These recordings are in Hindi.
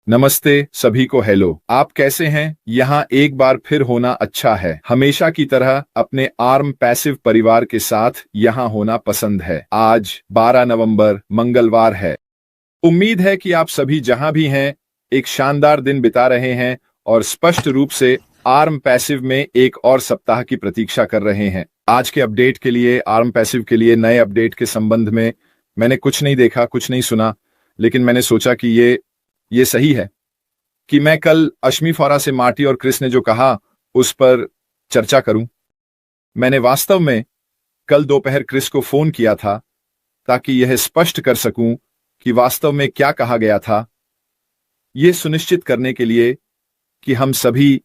नमस्ते सभी को। हेलो, आप कैसे हैं? यहाँ एक बार फिर होना अच्छा है। हमेशा की तरह अपने आर्म पैसिव परिवार के साथ यहाँ होना पसंद है। आज 12 नवंबर मंगलवार है। उम्मीद है कि आप सभी जहां भी हैं एक शानदार दिन बिता रहे हैं और स्पष्ट रूप से आर्म पैसिव में एक और सप्ताह की प्रतीक्षा कर रहे हैं। आज के अपडेट के लिए, आर्म पैसिव के लिए नए अपडेट के संबंध में मैंने कुछ नहीं देखा, कुछ नहीं सुना, लेकिन मैंने सोचा कि ये सही है कि मैं कल अश्मी फौरा से मार्टी और क्रिस ने जो कहा उस पर चर्चा करूं। मैंने वास्तव में कल दोपहर क्रिस को फोन किया था ताकि यह स्पष्ट कर सकूं कि वास्तव में क्या कहा गया था, यह सुनिश्चित करने के लिए कि हम सभी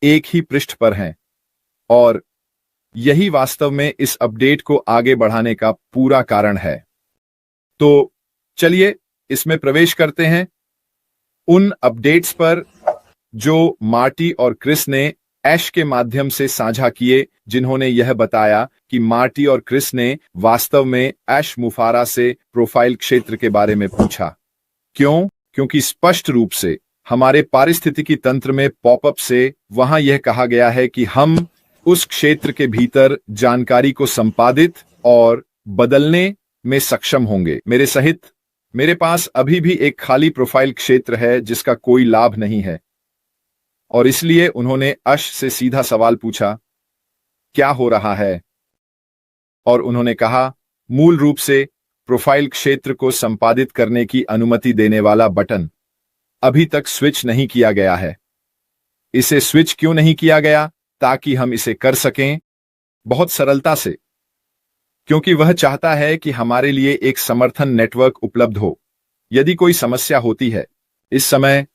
एक ही पृष्ठ पर हैं, और यही वास्तव में इस अपडेट को आगे बढ़ाने का पूरा कारण है। तो चलिए इसमें प्रवेश करते हैं। उन अपडेट्स पर जो मार्टी और क्रिस ने ऐश के माध्यम से साझा किए, जिन्होंने यह बताया कि मार्टी और क्रिस ने वास्तव में ऐश मुफारा से प्रोफाइल क्षेत्र के बारे में पूछा। क्यों? क्योंकि स्पष्ट रूप से हमारे पारिस्थितिकी तंत्र में पॉपअप से वहां यह कहा गया है कि हम उस क्षेत्र के भीतर जानकारी को संपादित और बदलने में सक्षम होंगे। मेरे सहित मेरे पास अभी भी एक खाली प्रोफाइल क्षेत्र है जिसका कोई लाभ नहीं है, और इसलिए उन्होंने अश से सीधा सवाल पूछा, क्या हो रहा है? और उन्होंने कहा, मूल रूप से प्रोफाइल क्षेत्र को संपादित करने की अनुमति देने वाला बटन अभी तक स्विच नहीं किया गया है। इसे स्विच क्यों नहीं किया गया? ताकि हम इसे कर सकें बहुत सरलता से, क्योंकि वह चाहता है कि हमारे लिए एक समर्थन नेटवर्क उपलब्ध हो यदि कोई समस्या होती है। इस समय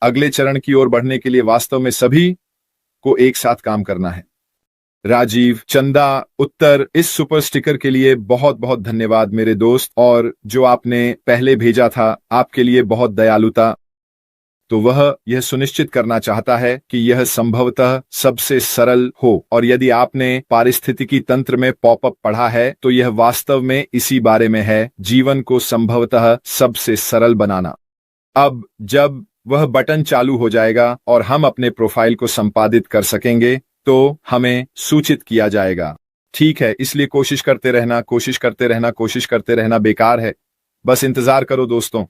अगले चरण की ओर बढ़ने के लिए वास्तव में सभी को एक साथ काम करना है। राजीव, चंदा, उत्तर, इस सुपर स्टिकर के लिए बहुत बहुत धन्यवाद मेरे दोस्त, और जो आपने पहले भेजा था आपके लिए बहुत दयालुता। तो वह यह सुनिश्चित करना चाहता है कि यह संभवतः सबसे सरल हो, और यदि आपने पारिस्थितिकी तंत्र में पॉपअप पढ़ा है तो यह वास्तव में इसी बारे में है, जीवन को संभवतः सबसे सरल बनाना। अब जब वह बटन चालू हो जाएगा और हम अपने प्रोफाइल को संपादित कर सकेंगे तो हमें सूचित किया जाएगा। ठीक है, इसलिए कोशिश करते रहना, कोशिश करते रहना, कोशिश करते रहना बेकार है। बस इंतजार करो दोस्तों।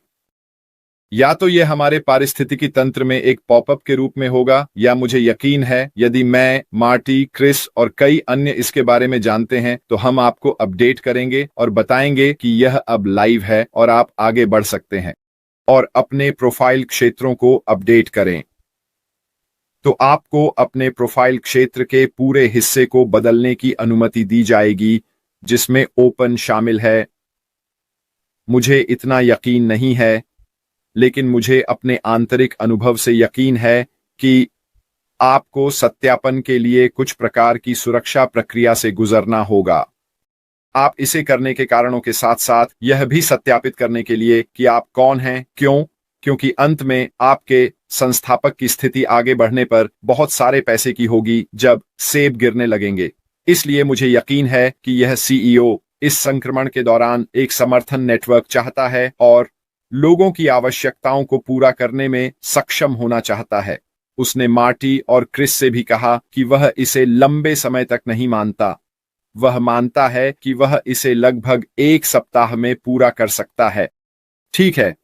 या तो यह हमारे पारिस्थितिकी तंत्र में एक पॉपअप के रूप में होगा, या मुझे यकीन है यदि मैं, मार्टी, क्रिस और कई अन्य इसके बारे में जानते हैं तो हम आपको अपडेट करेंगे और बताएंगे कि यह अब लाइव है और आप आगे बढ़ सकते हैं और अपने प्रोफाइल क्षेत्रों को अपडेट करें। तो आपको अपने प्रोफाइल क्षेत्र के पूरे हिस्से को बदलने की अनुमति दी जाएगी, जिसमें ओपन शामिल है। मुझे इतना यकीन नहीं है, लेकिन मुझे अपने आंतरिक अनुभव से यकीन है कि आपको सत्यापन के लिए कुछ प्रकार की सुरक्षा प्रक्रिया से गुजरना होगा। आप इसे करने के कारणों के साथ साथ यह भी सत्यापित करने के लिए कि आप कौन हैं। क्यों? क्योंकि अंत में आपके संस्थापक की स्थिति आगे बढ़ने पर बहुत सारे पैसे की होगी जब सेब गिरने लगेंगे। इसलिए मुझे यकीन है कि यह सीईओ इस संक्रमण के दौरान एक समर्थन नेटवर्क चाहता है और लोगों की आवश्यकताओं को पूरा करने में सक्षम होना चाहता है। उसने मार्टी और क्रिस से भी कहा कि वह इसे लंबे समय तक नहीं मानता। वह मानता है कि वह इसे लगभग एक सप्ताह में पूरा कर सकता है। ठीक है,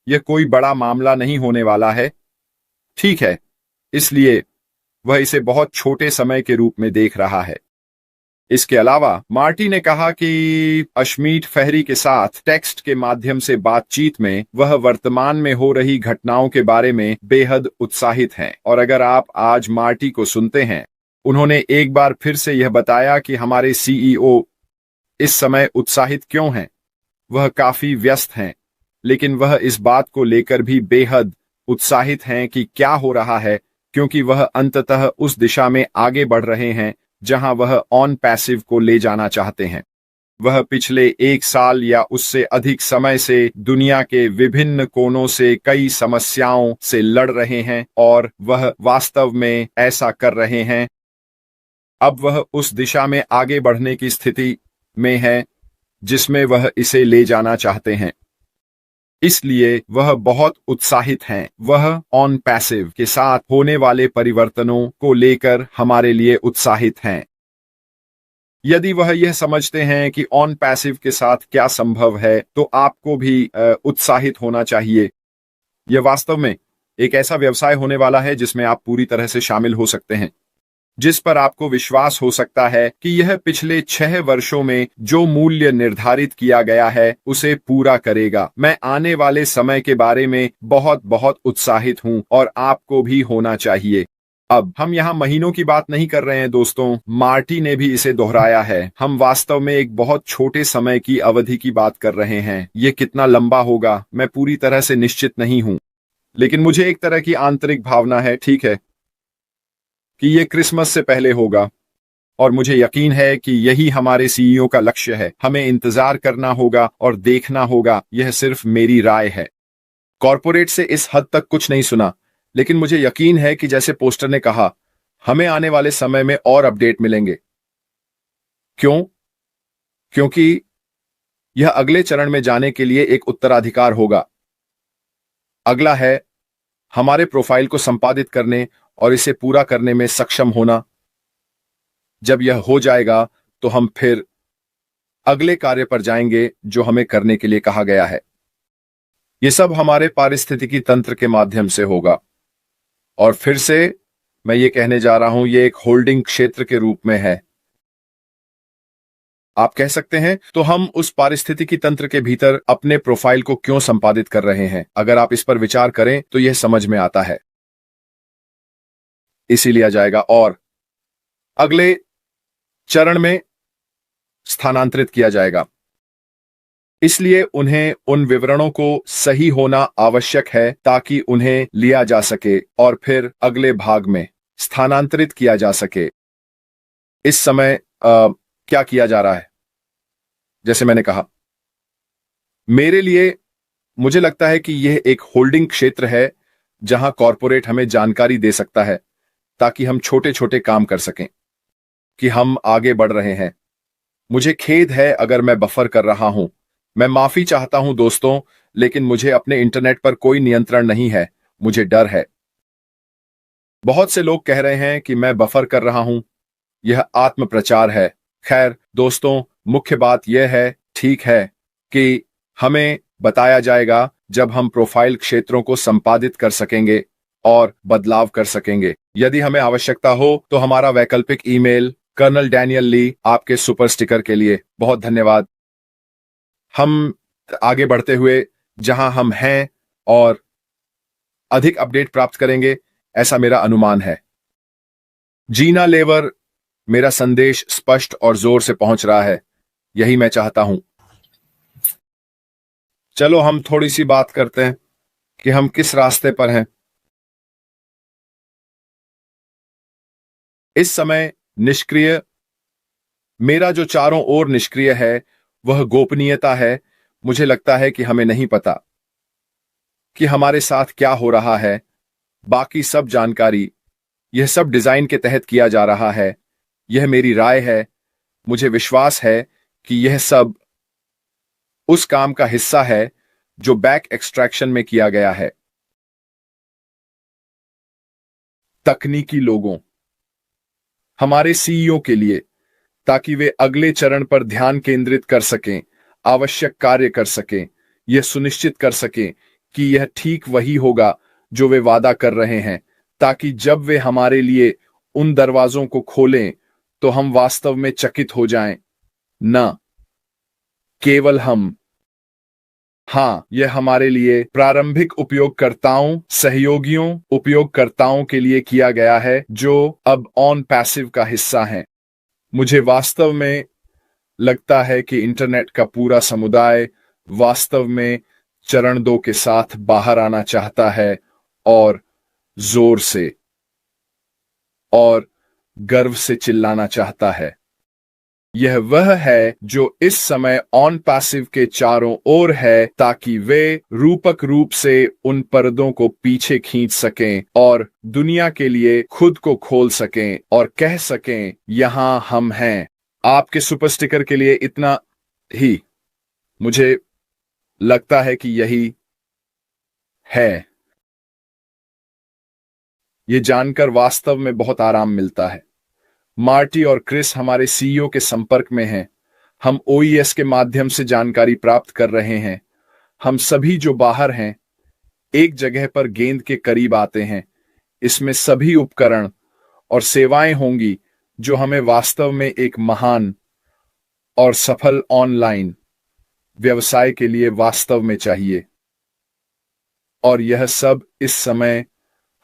यह कोई बड़ा मामला नहीं होने वाला है। ठीक है, इसलिए वह इसे बहुत छोटे समय के रूप में देख रहा है। इसके अलावा मार्टी ने कहा कि अश्मीत फहरी के साथ टेक्स्ट के माध्यम से बातचीत में वह वर्तमान में हो रही घटनाओं के बारे में बेहद उत्साहित हैं। और अगर आप आज मार्टी को सुनते हैं, उन्होंने एक बार फिर से यह बताया कि हमारे सीईओ इस समय उत्साहित क्यों हैं। वह काफी व्यस्त हैं, लेकिन वह इस बात को लेकर भी बेहद उत्साहित हैं कि क्या हो रहा है, क्योंकि वह अंततः उस दिशा में आगे बढ़ रहे हैं जहां वह ऑन पैसिव को ले जाना चाहते हैं। वह पिछले एक साल या उससे अधिक समय से दुनिया के विभिन्न कोनों से कई समस्याओं से लड़ रहे हैं, और वह वास्तव में ऐसा कर रहे हैं। अब वह उस दिशा में आगे बढ़ने की स्थिति में है जिसमें वह इसे ले जाना चाहते हैं। इसलिए वह बहुत उत्साहित हैं। वह ऑन पैसिव के साथ होने वाले परिवर्तनों को लेकर हमारे लिए उत्साहित हैं। यदि वह यह समझते हैं कि ऑन पैसिव के साथ क्या संभव है, तो आपको भी उत्साहित होना चाहिए। यह वास्तव में एक ऐसा व्यवसाय होने वाला है जिसमें आप पूरी तरह से शामिल हो सकते हैं, जिस पर आपको विश्वास हो सकता है कि यह पिछले 6 वर्षों में जो मूल्य निर्धारित किया गया है उसे पूरा करेगा। मैं आने वाले समय के बारे में बहुत बहुत उत्साहित हूं और आपको भी होना चाहिए। अब हम यहाँ महीनों की बात नहीं कर रहे हैं दोस्तों, मार्टी ने भी इसे दोहराया है। हम वास्तव में एक बहुत छोटे समय की अवधि की बात कर रहे हैं। ये कितना लंबा होगा मैं पूरी तरह से निश्चित नहीं हूं, लेकिन मुझे एक तरह की आंतरिक भावना है, ठीक है, कि ये क्रिसमस से पहले होगा। और मुझे यकीन है कि यही हमारे सीईओ का लक्ष्य है। हमें इंतजार करना होगा और देखना होगा। यह सिर्फ मेरी राय है। कॉरपोरेट से इस हद तक कुछ नहीं सुना, लेकिन मुझे यकीन है कि जैसे पोस्टर ने कहा, हमें आने वाले समय में और अपडेट मिलेंगे। क्यों? क्योंकि यह अगले चरण में जाने के लिए एक उत्तराधिकार होगा। अगला है हमारे प्रोफाइल को संपादित करने और इसे पूरा करने में सक्षम होना। जब यह हो जाएगा तो हम फिर अगले कार्य पर जाएंगे जो हमें करने के लिए कहा गया है। यह सब हमारे पारिस्थितिकी तंत्र के माध्यम से होगा। और फिर से मैं ये कहने जा रहा हूं, यह एक होल्डिंग क्षेत्र के रूप में है। आप कह सकते हैं, तो हम उस पारिस्थितिकी तंत्र के भीतर अपने प्रोफाइल को क्यों संपादित कर रहे हैं? अगर आप इस पर विचार करें तो यह समझ में आता है। इसी लिया जाएगा और अगले चरण में स्थानांतरित किया जाएगा। इसलिए उन्हें उन विवरणों को सही होना आवश्यक है ताकि उन्हें लिया जा सके और फिर अगले भाग में स्थानांतरित किया जा सके। इस समय क्या किया जा रहा है? जैसे मैंने कहा, मेरे लिए मुझे लगता है कि यह एक होल्डिंग क्षेत्र है जहां कॉरपोरेट हमें जानकारी दे सकता है ताकि हम छोटे छोटे काम कर सकें कि हम आगे बढ़ रहे हैं। मुझे खेद है अगर मैं बफर कर रहा हूं। मैं माफी चाहता हूं दोस्तों, लेकिन मुझे अपने इंटरनेट पर कोई नियंत्रण नहीं है। मुझे डर है। बहुत से लोग कह रहे हैं कि मैं बफर कर रहा हूं। यह आत्म प्रचार है। खैर दोस्तों, मुख्य बात यह है, ठीक है, कि हमें बताया जाएगा जब हम प्रोफाइल क्षेत्रों को संपादित कर सकेंगे और बदलाव कर सकेंगे। यदि हमें आवश्यकता हो तो हमारा वैकल्पिक ईमेल कर्नल डैनियल ली आपके सुपर स्टिकर के लिए बहुत धन्यवाद। हम आगे बढ़ते हुए जहां हम हैं और अधिक अपडेट प्राप्त करेंगे, ऐसा मेरा अनुमान है। जीना लेवर, मेरा संदेश स्पष्ट और जोर से पहुंच रहा है। यही मैं चाहता हूं। चलो हम थोड़ी सी बात करते हैं कि हम किस रास्ते पर हैं। इस समय निष्क्रिय, मेरा जो चारों ओर निष्क्रिय है वह गोपनीयता है। मुझे लगता है कि हमें नहीं पता कि हमारे साथ क्या हो रहा है। बाकी सब जानकारी, यह सब डिजाइन के तहत किया जा रहा है। यह मेरी राय है। मुझे विश्वास है कि यह सब उस काम का हिस्सा है जो बैक एक्सट्रैक्शन में किया गया है। तकनीकी लोगों, हमारे सीईओ के लिए, ताकि वे अगले चरण पर ध्यान केंद्रित कर सकें, आवश्यक कार्य कर सकें, यह सुनिश्चित कर सकें कि यह ठीक वही होगा जो वे वादा कर रहे हैं, ताकि जब वे हमारे लिए उन दरवाजों को खोलें तो हम वास्तव में चकित हो जाएं, न केवल हम। हाँ, यह हमारे लिए प्रारंभिक उपयोगकर्ताओं, सहयोगियों, उपयोगकर्ताओं के लिए किया गया है जो अब ऑन पैसिव का हिस्सा हैं। मुझे वास्तव में लगता है कि इंटरनेट का पूरा समुदाय वास्तव में चरण 2 के साथ बाहर आना चाहता है और जोर से और गर्व से चिल्लाना चाहता है। यह वह है जो इस समय ऑन पैसिव के चारों ओर है, ताकि वे रूपक रूप से उन पर्दों को पीछे खींच सकें और दुनिया के लिए खुद को खोल सकें और कह सकें, यहां हम हैं। आपके सुपर स्टिकर के लिए इतना ही। मुझे लगता है कि यही है। ये जानकर वास्तव में बहुत आराम मिलता है। मार्टी और क्रिस हमारे सीईओ के संपर्क में हैं। हम ओईएस के माध्यम से जानकारी प्राप्त कर रहे हैं। हम सभी जो बाहर हैं एक जगह पर गेंद के करीब आते हैं। इसमें सभी उपकरण और सेवाएं होंगी जो हमें वास्तव में एक महान और सफल ऑनलाइन व्यवसाय के लिए वास्तव में चाहिए। और यह सब इस समय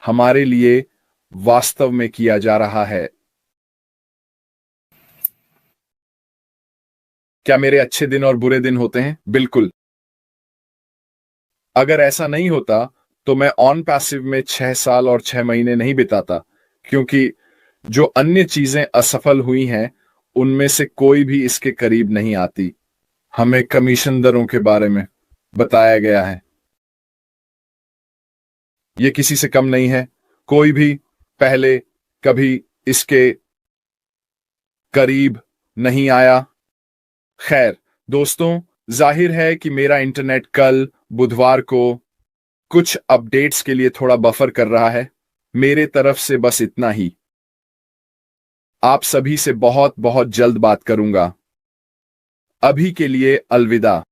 हमारे लिए वास्तव में किया जा रहा है। क्या मेरे अच्छे दिन और बुरे दिन होते हैं? बिल्कुल। अगर ऐसा नहीं होता तो मैं ऑन पैसिव में 6 साल और 6 महीने नहीं बिताता, क्योंकि जो अन्य चीजें असफल हुई हैं उनमें से कोई भी इसके करीब नहीं आती। हमें कमीशन दरों के बारे में बताया गया है। यह किसी से कम नहीं है। कोई भी पहले कभी इसके करीब नहीं आया। खैर दोस्तों, जाहिर है कि मेरा इंटरनेट कल बुधवार को कुछ अपडेट्स के लिए थोड़ा बफर कर रहा है। मेरे तरफ से बस इतना ही। आप सभी से बहुत बहुत जल्द बात करूंगा। अभी के लिए अलविदा।